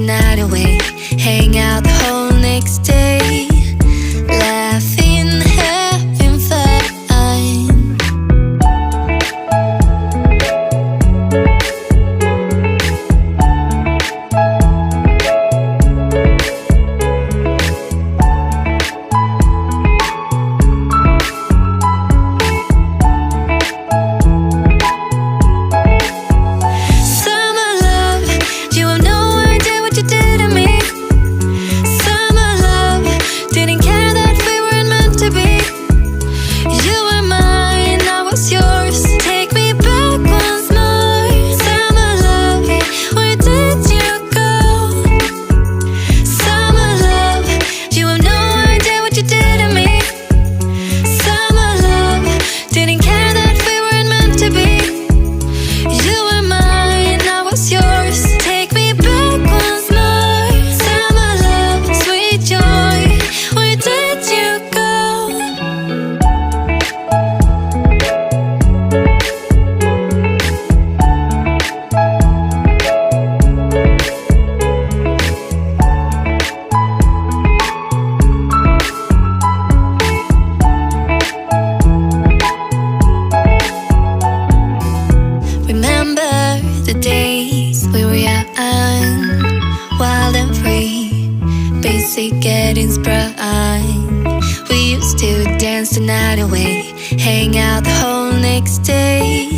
night away, hang out the whole next day, laughing, having fun. Getting sprung. We used to dance the night away, hang out the whole next day,